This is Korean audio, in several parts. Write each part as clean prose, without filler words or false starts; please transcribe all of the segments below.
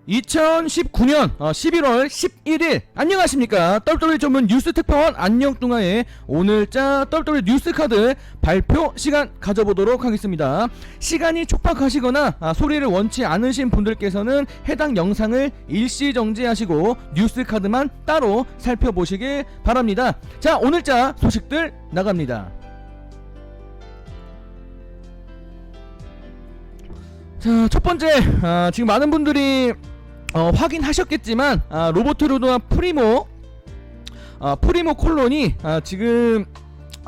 2019년 11월 11일 안녕하십니까. WWE 전문 뉴스 특파원 안녕뚱아의 오늘자 WWE 뉴스 카드 발표 시간 가져보도록 하겠습니다. 시간이 촉박하시거나 소리를 원치 않으신 분들께서는 해당 영상을 일시 정지하시고 뉴스 카드만 따로 살펴보시길 바랍니다. 자, 오늘자 소식들 나갑니다. 자, 첫 번째, 지금 많은 분들이 확인하셨겠지만 로버트 로드와 프리모 콜론이 지금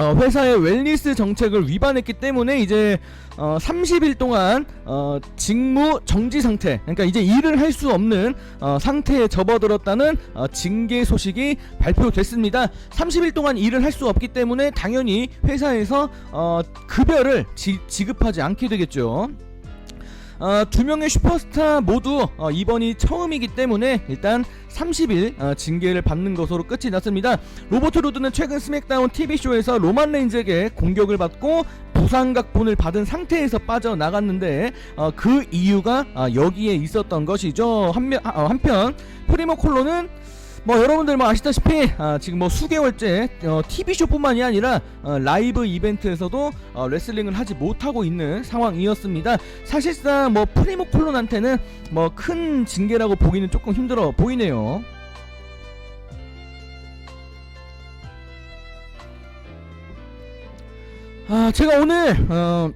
회사의 웰니스 정책을 위반했기 때문에 이제 30일 동안 직무 정지 상태, 그러니까 이제 일을 할 수 없는 상태에 접어들었다는 징계 소식이 발표됐습니다. 30일 동안 일을 할 수 없기 때문에 당연히 회사에서 급여를 지급하지 않게 되겠죠. 두 명의 슈퍼스타 모두 이번이 처음이기 때문에 일단 30일 징계를 받는 것으로 끝이 났습니다. 로버트 로드는 최근 스맥다운 TV쇼에서 로만 레인즈에게 공격을 받고 부상각본을 받은 상태에서 빠져나갔는데 그 이유가 여기에 있었던 것이죠. 한편 프리모 콜론은 여러분들 아시다시피 지금 수개월째 TV쇼뿐만이 아니라 라이브 이벤트에서도 레슬링을 하지 못하고 있는 상황이었습니다. 사실상 프리모 콜론한테는 큰 징계라고 보기는 조금 힘들어 보이네요. 제가 오늘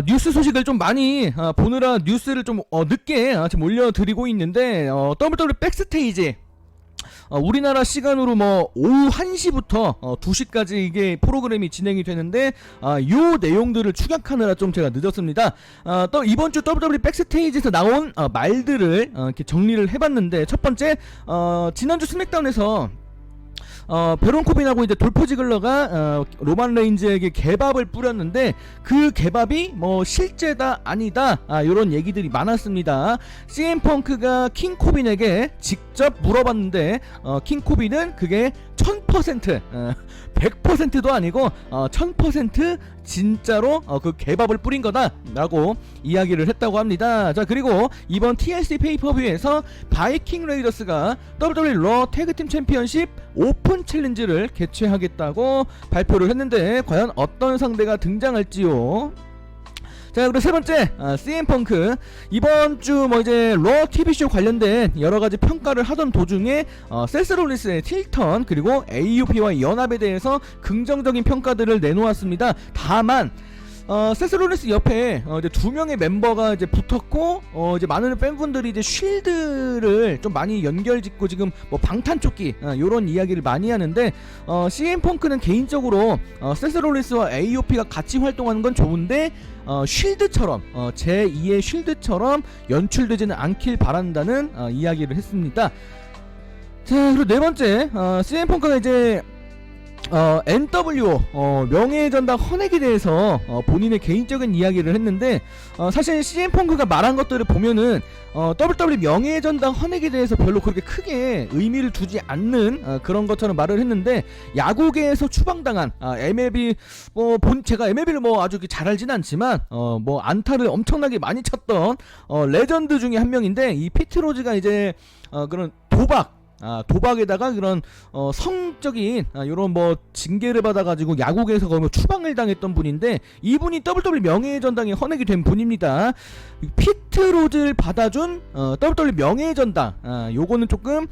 뉴스 소식을 좀 많이 보느라 뉴스를 좀 늦게 지금 올려드리고 있는데 WWE 백스테이지 우리나라 시간으로 오후 1시부터 2시까지 이게 프로그램이 진행이 되는데 요 내용들을 축약하느라 좀 제가 늦었습니다. 또 이번주 WWE 백스테이지에서 나온 말들을 이렇게 정리를 해봤는데, 첫 번째, 지난주 스맥다운에서 베론 코빈하고 이제 돌프 지글러가 로만 레인즈에게 개밥을 뿌렸는데 그 개밥이 실제다 아니다 이런 얘기들이 많았습니다. CM 펑크가 킹 코빈에게 직접 물어봤는데 킹 코빈은 그게 1000% 100%도 아니고 1000% 진짜로 그 개밥을 뿌린 거다 라고 이야기를 했다고 합니다. 자, 그리고 이번 TLC 페이퍼뷰에서 바이킹 레이더스가 WWE 러 태그팀 챔피언십 오픈 챌린지를 개최하겠다고 발표를 했는데 과연 어떤 상대가 등장할지요. 자, 그리고 세 번째, CM 펑크 이번 주 이제 러 TV쇼 관련된 여러 가지 평가를 하던 도중에 세스 롤린스의 틸턴 그리고 AUP와의 연합에 대해서 긍정적인 평가들을 내놓았습니다. 다만 세스 롤린스 옆에 이제 두 명의 멤버가 이제 붙었고 이제 많은 팬분들이 이제 쉴드를 좀 많이 연결짓고 지금 방탄조끼 요런 이야기를 많이 하는데 CM 펑크는 개인적으로 세스 롤린스와 AOP가 같이 활동하는 건 좋은데 쉴드처럼 제2의 쉴드처럼 연출되지는 않길 바란다는 이야기를 했습니다. 자, 그리고 네 번째, CM 펑크가 이제 NWO 명예의 전당 헌액에 대해서 본인의 개인적인 이야기를 했는데 사실 CM 펑크가 말한 것들을 보면은 WWE 명예의 전당 헌액에 대해서 별로 그렇게 크게 의미를 두지 않는 그런 것처럼 말을 했는데, 야구계에서 추방당한 MLB 제가 MLB를 아주 잘 알진 않지만 안타를 엄청나게 많이 쳤던 레전드 중에 한 명인데, 이 피트 로즈가 이제 그런 도박에다가 그런 성적인 요런 징계를 받아가지고 야구계에서 거의 추방을 당했던 분인데, 이분이 WWE 명예의 전당에 헌액이 된 분입니다. 피트 로즈를 받아준 WWE 명예의 전당 요거는 조금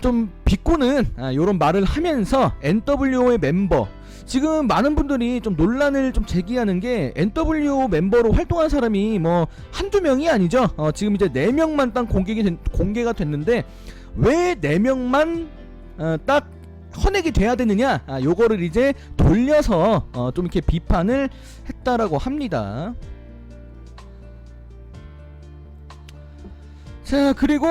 좀 비꼬는 요런 말을 하면서 NWO의 멤버, 지금 많은 분들이 좀 논란을 좀 제기하는 게 NWO 멤버로 활동한 사람이 한두 명이 아니죠. 지금 이제 4명만 딱 공개가 됐는데 왜 4명만 딱 헌액이 돼야 되느냐, 요거를 이제 돌려서 좀 이렇게 비판을 했다라고 합니다. 자, 그리고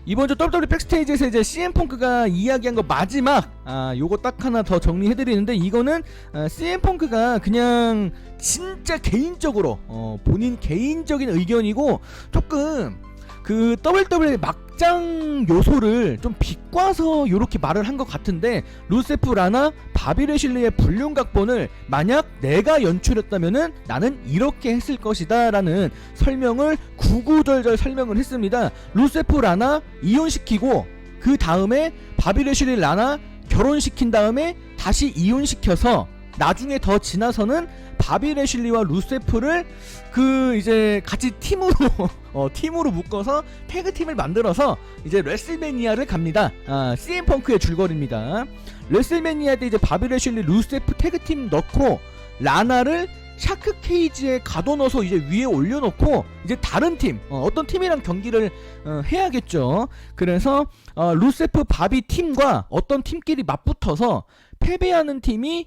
이번 주 WWE 백스테이지에서 이제 CM 펑크가 이야기한 거 마지막 요거 딱 하나 더 정리해드리는데, 이거는 CM 펑크가 그냥 진짜 개인적으로 본인 개인적인 의견이고 조금 그 WWE 막장 요소를 좀 비꼬아서 요렇게 말을 한 것 같은데, 루세프 라나 바비 레실리의 불륜 각본을 만약 내가 연출했다면은 나는 이렇게 했을 것이다 라는 설명을 구구절절 설명을 했습니다. 루세프 라나 이혼시키고 그 다음에 바비 레실리 라나 결혼시킨 다음에 다시 이혼시켜서 나중에 더 지나서는 바비 레실리와 루세프를 그 이제 같이 팀으로 팀으로 묶어서 태그팀을 만들어서 이제 레슬매니아를 갑니다. CM 펑크의 줄거리입니다. 레슬매니아 때 이제 바비 레실리 루세프 태그팀 넣고 라나를 샤크 케이지에 가둬넣어서 이제 위에 올려놓고 이제 다른 팀 어떤 팀이랑 경기를 해야겠죠. 그래서 루세프 바비 팀과 어떤 팀끼리 맞붙어서 패배하는 팀이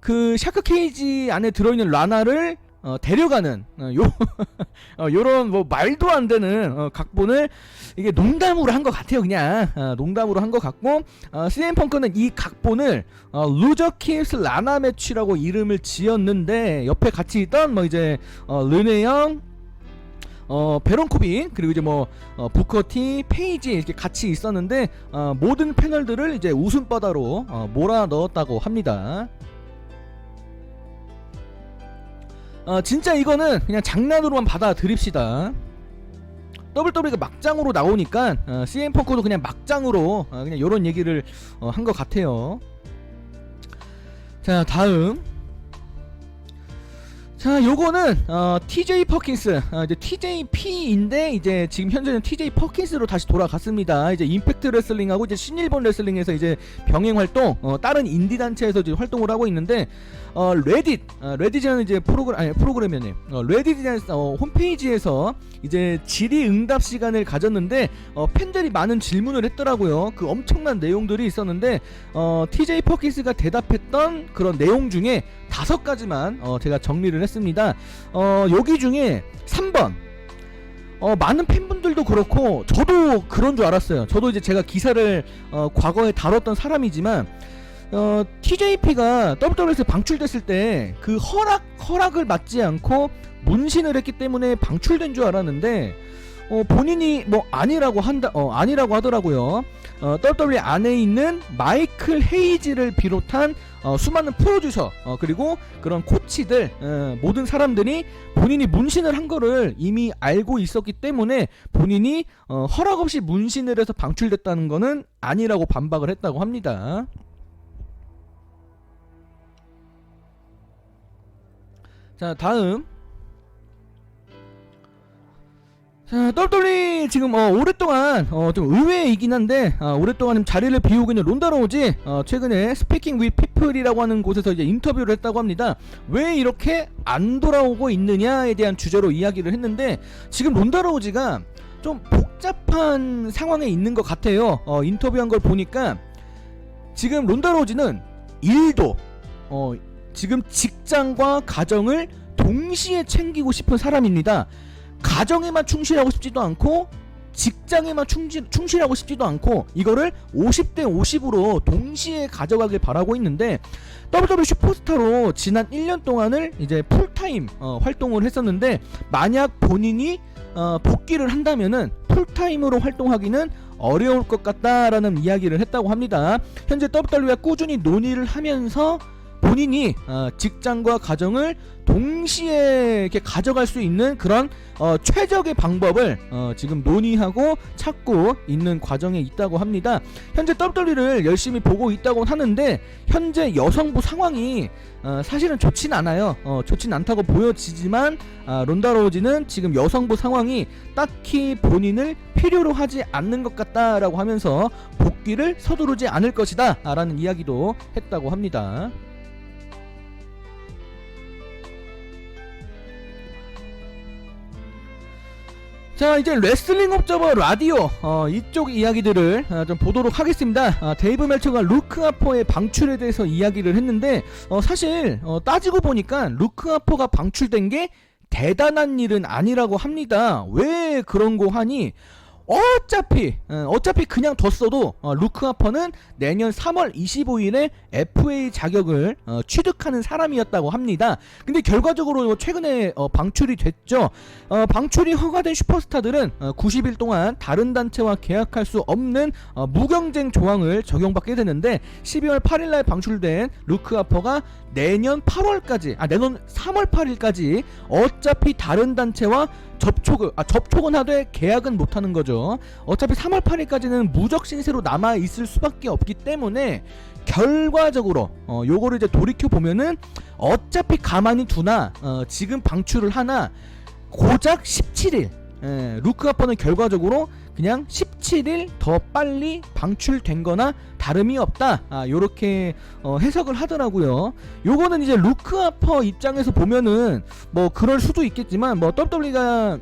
그 샤크 케이지 안에 들어있는 라나를 데려가는 요런 뭐 말도 안 되는 각본을 이게 농담으로 한 것 같아요. 그냥 농담으로 한 것 같고, CM 펑크는 이 각본을 루저 킬스 라나 매치라고 이름을 지었는데, 옆에 같이 있던 뭐 이제 르네 형, 베론 코빈, 그리고 이제 뭐 부커티, 페이지 이렇게 같이 있었는데 모든 패널들을 이제 웃음바다로 몰아 넣었다고 합니다. 진짜 이거는 그냥 장난으로만 받아들입시다. WWE가 막장으로 나오니까 CM 펑크도 그냥 막장으로 그냥 요런 얘기를 한 것 같아요. 자, 다음. 자, 요거는 TJ 퍼킨스, 이제 TJP인데 이제 지금 현재는 TJ 퍼킨스로 다시 돌아갔습니다. 이제 임팩트 레슬링하고 이제 신일본 레슬링에서 이제 병행 활동, 다른 인디 단체에서 이제 활동을 하고 있는데, 레딧이라는 이제 프로그램이네. 레딧이라는 홈페이지에서 이제 질의응답 시간을 가졌는데 팬들이 많은 질문을 했더라고요. 그 엄청난 내용들이 있었는데 TJ 퍼킨스가 대답했던 그런 내용 중에 5가지만 제가 정리를 했습니다. 여기 중에 3번. 많은 팬분들도 그렇고 저도 그런 줄 알았어요. 저도 이제 제가 기사를 과거에 다뤘던 사람이지만, TJP가 WWE에서 방출됐을 때 그 허락을 받지 않고 문신을 했기 때문에 방출된 줄 알았는데, 본인이 뭐 아니라고 하더라고요. WWE 안에 있는 마이클 헤이지를 비롯한 수많은 프로듀서, 그리고 그런 코치들, 모든 사람들이 본인이 문신을 한 거를 이미 알고 있었기 때문에 본인이 허락 없이 문신을 해서 방출됐다는 거는 아니라고 반박을 했다고 합니다. 자, 다음. 자, WWE 지금 오랫동안 좀 의외이긴 한데 오랫동안 자리를 비우고 있는 론다 로우지, 최근에 스피킹 윗 피플이라고 하는 곳에서 이제 인터뷰를 했다고 합니다. 왜 이렇게 안 돌아오고 있느냐에 대한 주제로 이야기를 했는데, 지금 론다 로우지가 좀 복잡한 상황에 있는 것 같아요. 인터뷰한 걸 보니까 지금 론다 로우지는 일도 지금 직장과 가정을 동시에 챙기고 싶은 사람입니다. 가정에만 충실하고 싶지도 않고 직장에만 충실하고 싶지도 않고, 이거를 50대 50으로 동시에 가져가길 바라고 있는데, WWE 슈퍼스타로 지난 1년 동안을 이제 풀타임 활동을 했었는데, 만약 본인이 복귀를 한다면은 풀타임으로 활동하기는 어려울 것 같다라는 이야기를 했다고 합니다. 현재 WWE와 꾸준히 논의를 하면서 본인이 직장과 가정을 동시에 이렇게 가져갈 수 있는 그런 최적의 방법을 지금 논의하고 찾고 있는 과정에 있다고 합니다. 현재 WWE를 열심히 보고 있다고 하는데, 현재 여성부 상황이 사실은 좋진 않아요. 좋진 않다고 보여지지만 론다 로우지는 지금 여성부 상황이 딱히 본인을 필요로 하지 않는 것 같다라고 하면서 복귀를 서두르지 않을 것이다 라는 이야기도 했다고 합니다. 자, 이제 레슬링 옵저버 라디오 이쪽 이야기들을 좀 보도록 하겠습니다. 데이브 멜처가 루크 하퍼의 방출에 대해서 이야기를 했는데, 사실 따지고 보니까 루크 하퍼가 방출된 게 대단한 일은 아니라고 합니다. 왜 그런고 하니, 어차피 그냥 뒀어도 루크 하퍼는 내년 3월 25일에 FA 자격을 취득하는 사람이었다고 합니다. 근데 결과적으로 최근에 방출이 됐죠. 방출이 허가된 슈퍼스타들은 90일 동안 다른 단체와 계약할 수 없는 무경쟁 조항을 적용받게 되는데 12월 8일날 방출된 루크 하퍼가 내년 3월 8일까지 어차피 다른 단체와 접촉은 하되 계약은 못하는 거죠. 어차피 3월 8일까지는 무적 신세로 남아 있을 수밖에 없기 때문에 결과적으로 요거를 이제 돌이켜 보면은 어차피 가만히 두나 지금 방출을 하나 고작 17일 루크 하퍼는 결과적으로 그냥 17일 더 빨리 방출된 거나 다름이 없다. 요렇게 해석을 하더라고요. 요거는 이제 루크 하퍼 입장에서 보면은 뭐 그럴 수도 있겠지만 뭐 WWE가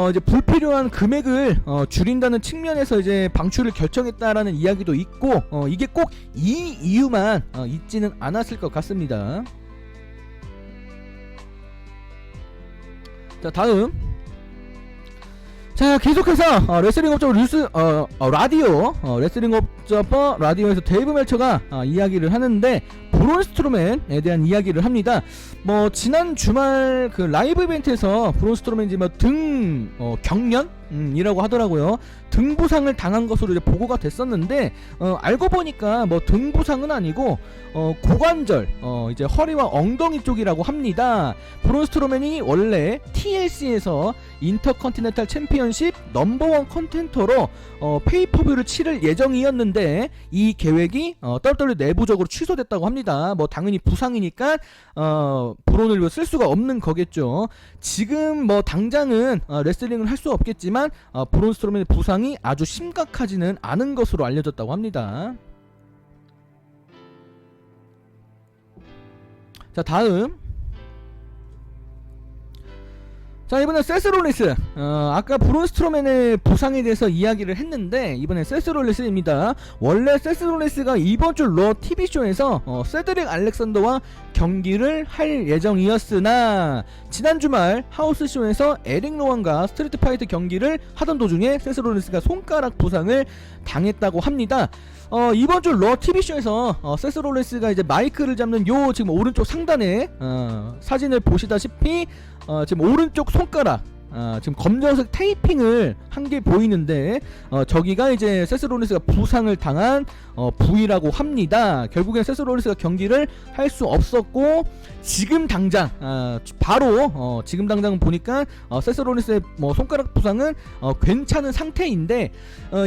이제 불필요한 금액을 줄인다는 측면에서 이제 방출을 결정했다라는 이야기도 있고 이게 꼭 이 이유만 있지는 않았을 것 같습니다. 자, 다음. 자, 계속해서 레슬링 업저버 뉴스 라디오 레슬링 업저버 라디오에서 데이브 멜처가 이야기를 하는데 브론 스트로맨에 대한 이야기를 합니다. 뭐 지난 주말 그 라이브 이벤트에서 브론 스트로맨이 뭐 등 경련이라고 하더라고요. 등 부상을 당한 것으로 이제 보고가 됐었는데 알고 보니까 뭐 등 부상은 아니고 고관절 이제 허리와 엉덩이 쪽이라고 합니다. 브론 스트로맨이 원래 TLC에서 인터컨티넨탈 챔피언십 넘버원 컨텐터로 페이퍼뷰를 치를 예정이었는데 이 계획이 WWE 내부적으로 취소됐다고 합니다. 뭐 당연히 부상이니까 브론을 쓸 수가 없는 거겠죠. 지금 뭐 당장은 레슬링을 할 수 없겠지만 브론 스트로맨의 부상이 아주 심각하지는 않은 것으로 알려졌다고 합니다. 자, 다음. 자, 이번엔 세스 롤리스. 아까 브론 스트로맨의 부상에 대해서 이야기를 했는데 이번엔 세스 롤리스입니다. 원래 세스 롤리스가 이번 주 러 TV쇼에서 세드릭 알렉산더와 경기를 할 예정이었으나 지난 주말 하우스쇼에서 에릭 로wan과 스트리트 파이트 경기를 하던 도중에 세스 롤리스가 손가락 부상을 당했다고 합니다. 이번 주 러 TV쇼에서 세스 롤리스가 이제 마이크를 잡는 요 지금 오른쪽 상단에 사진을 보시다시피 지금 오른쪽 손가락 지금 검정색 테이핑을 한 게 보이는데 저기가 이제 세스 롤리스가 부상을 당한 부위라고 합니다. 결국엔 세스 롤리스가 경기를 할 수 없었고 지금 당장 바로 지금 당장 보니까 세스 롤리스의 뭐 손가락 부상은 괜찮은 상태인데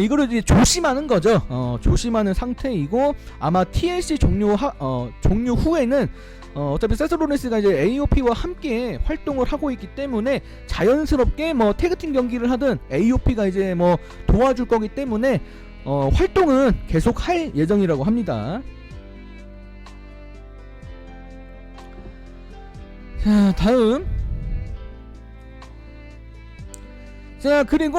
이거를 이제 조심하는 거죠. 조심하는 상태이고 아마 TLC 종료 후에는 어차피 세스 롤리스가 이제 AOP와 함께 활동을 하고 있기 때문에 자연스럽게 뭐 태그팀 경기를 하든 AOP가 이제 뭐 도와줄 거기 때문에 활동은 계속 할 예정이라고 합니다. 자, 다음. 자, 그리고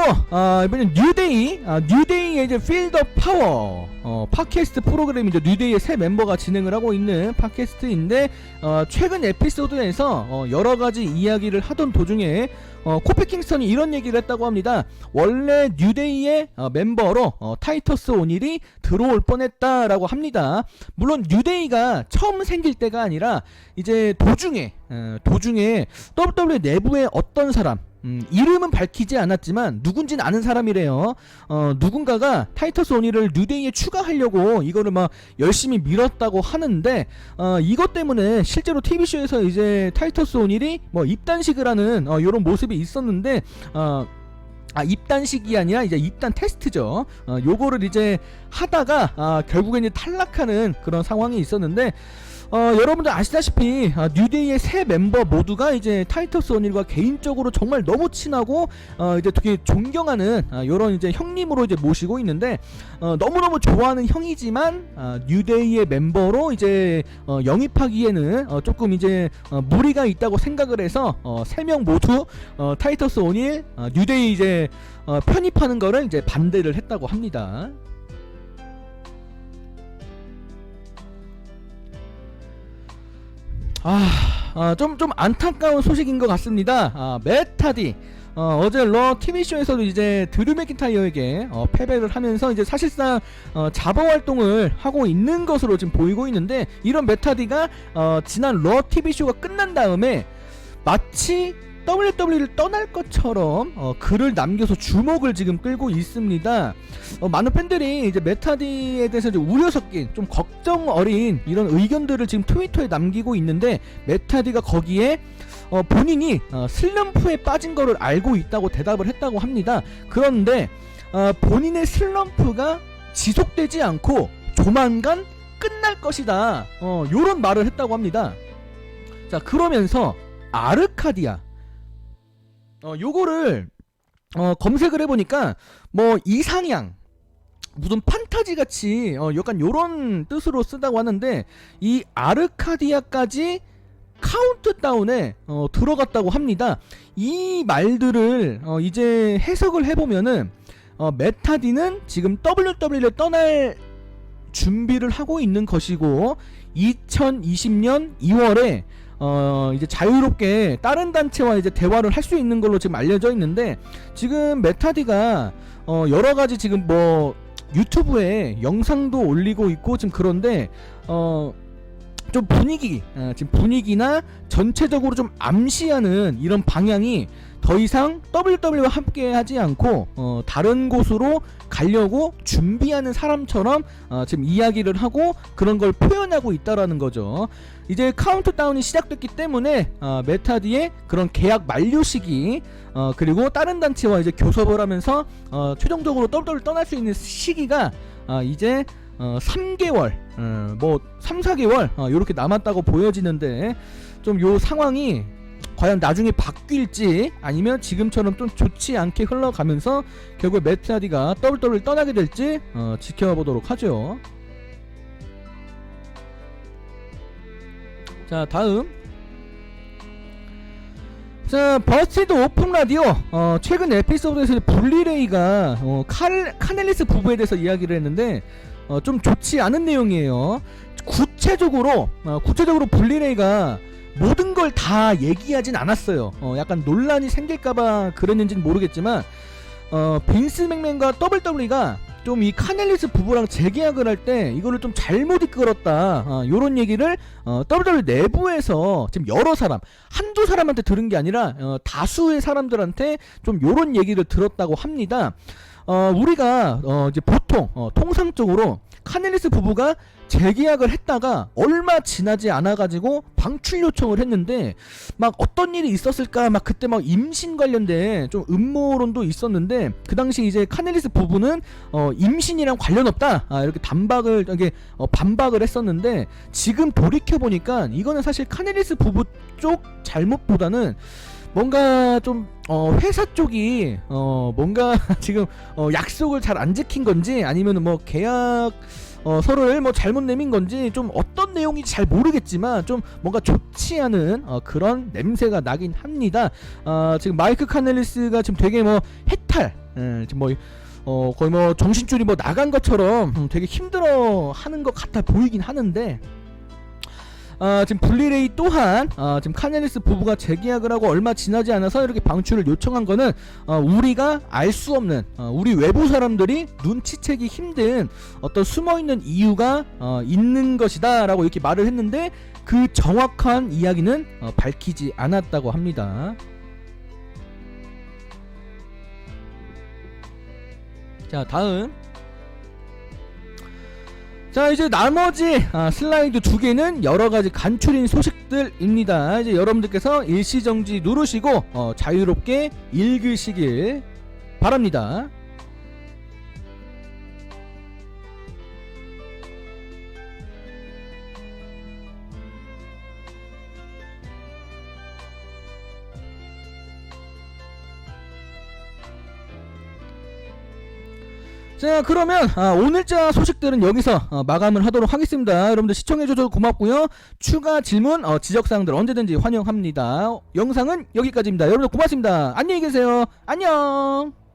이번엔 뉴데이의 이제 필드 파워 팟캐스트 프로그램이죠. 뉴데이의 새 멤버가 진행을 하고 있는 팟캐스트인데 최근 에피소드에서 여러가지 이야기를 하던 도중에 코피 킹스턴이 이런 얘기를 했다고 합니다. 원래 뉴데이의 멤버로 타이터스 오닐이 들어올 뻔했다라고 합니다. 물론 뉴데이가 처음 생길 때가 아니라 이제 도중에 WWE 내부의 어떤 사람 이름은 밝히지 않았지만 누군지는 아는 사람이래요. 누군가가 타이터스 오닐을 뉴데이에 추가하려고 이거를 막 열심히 밀었다고 하는데 이것 때문에 실제로 TV쇼에서 이제 타이터스 오닐이 뭐 입단식을 하는 이런 모습이 있었는데 입단식이 아니라 이제 입단 테스트죠. 요거를 이제 하다가 결국엔 이제 탈락하는 그런 상황이 있었는데 여러분들 아시다시피 뉴데이의 새 멤버 모두가 이제 타이터스 오닐과 개인적으로 정말 너무 친하고 이제 되게 존경하는 요런 이제 형님으로 이제 모시고 있는데 너무너무 좋아하는 형이지만 뉴데이의 멤버로 이제 영입하기에는 조금 이제 무리가 있다고 생각을 해서 3명 모두 타이터스 오닐 뉴데이 이제 편입하는 거를 이제 반대를 했다고 합니다. 좀 안타까운 소식인 것 같습니다. 맷 하디 어제 러 TV쇼에서도 이제 드류 맥인타이어에게 패배를 하면서 이제 사실상 자버 활동을 하고 있는 것으로 지금 보이고 있는데, 이런 메타디가 지난 러 TV쇼가 끝난 다음에 마치 WWE를 떠날 것처럼 글을 남겨서 주목을 지금 끌고 있습니다. 많은 팬들이 이제 메타디에 대해서 이제 우려 섞인 좀 걱정 어린 이런 의견들을 지금 트위터에 남기고 있는데, 메타디가 거기에 본인이 슬럼프에 빠진 거를 알고 있다고 대답을 했다고 합니다. 그런데 본인의 슬럼프가 지속되지 않고 조만간 끝날 것이다, 요런 말을 했다고 합니다. 자, 그러면서 아르카디아 요거를 검색을 해보니까 뭐 이상향 무슨 판타지 같이 약간 요런 뜻으로 쓰다고 하는데, 이 아르카디아까지 카운트다운에 들어갔다고 합니다. 이 말들을 이제 해석을 해보면은 메타디는 지금 WWE를 떠날 준비를 하고 있는 것이고, 2020년 2월에 이제 자유롭게 다른 단체와 이제 대화를 할 수 있는 걸로 지금 알려져 있는데, 지금 메타디가 여러가지 지금 뭐 유튜브에 영상도 올리고 있고 지금 그런데 좀 분위기, 지금 분위기나 전체적으로 좀 암시하는 이런 방향이 더 이상 WWE와 함께 하지 않고 다른 곳으로 가려고 준비하는 사람처럼 지금 이야기를 하고 그런 걸 표현하고 있다라는 거죠. 이제 카운트다운이 시작됐기 때문에 메타디의 그런 계약 만료 시기, 그리고 다른 단체와 이제 교섭을 하면서 최종적으로 WWE를 떠날 수 있는 시기가 이제 3개월, 뭐 3, 4개월 요렇게 남았다고 보여지는데, 좀 요 상황이 과연 나중에 바뀔지 아니면 지금처럼 좀 좋지 않게 흘러가면서 결국 메타디가 WWE를 떠나게 될지 지켜보도록 하죠. 자, 다음. 자, 버스티드 오픈 라디오 최근 에피소드에서 블리레이가 카넬리스 부부에 대해서 이야기를 했는데 좀 좋지 않은 내용이에요. 구체적으로 블리레이가 모든 걸 다 얘기하진 않았어요. 약간 논란이 생길까봐 그랬는지는 모르겠지만 빈스 맥맨과 WWE가 좀 이 카넬리스 부부랑 재계약을 할 때 이거를 좀 잘못 이끌었다, 요런 얘기를 WWE 내부에서 지금 여러 사람, 한두 사람한테 들은 게 아니라 다수의 사람들한테 좀 요런 얘기를 들었다고 합니다. 우리가 이제 보통 통상적으로 카넬리스 부부가 재계약을 했다가 얼마 지나지 않아가지고 방출 요청을 했는데, 막 어떤 일이 있었을까, 막 그때 막 임신 관련된 좀 음모론도 있었는데, 그 당시 이제 카넬리스 부부는 임신이랑 관련 없다, 이렇게 반박을 했었는데, 지금 돌이켜 보니까 이거는 사실 카넬리스 부부 쪽 잘못보다는 뭔가 좀 회사 쪽이 뭔가 지금 약속을 잘 안 지킨 건지, 아니면 뭐 계약 서로를 뭐 잘못 내민 건지, 좀 어떤 내용인지 잘 모르겠지만 좀 뭔가 좋지 않은 그런 냄새가 나긴 합니다. 지금 마이크 카넬리스가 지금 되게 뭐 해탈, 지금 뭐 거의 뭐 정신줄이 뭐 나간 것처럼 되게 힘들어 하는 것 같아 보이긴 하는데, 지금 블리레이 또한 지금 카넬리스 부부가 재계약을 하고 얼마 지나지 않아서 이렇게 방출을 요청한 거는 우리가 알 수 없는, 우리 외부 사람들이 눈치채기 힘든 어떤 숨어있는 이유가 있는 것이다 라고 이렇게 말을 했는데, 그 정확한 이야기는 밝히지 않았다고 합니다. 자, 다음. 자, 이제 나머지 슬라이드 두 개는 여러가지 간추린 소식들입니다. 이제 여러분들께서 일시정지 누르시고 자유롭게 읽으시길 바랍니다. 자, 그러면 오늘자 소식들은 여기서 마감을 하도록 하겠습니다. 여러분들 시청해주셔서 고맙고요. 추가 질문, 지적사항들 언제든지 환영합니다. 영상은 여기까지입니다. 여러분들 고맙습니다. 안녕히 계세요. 안녕.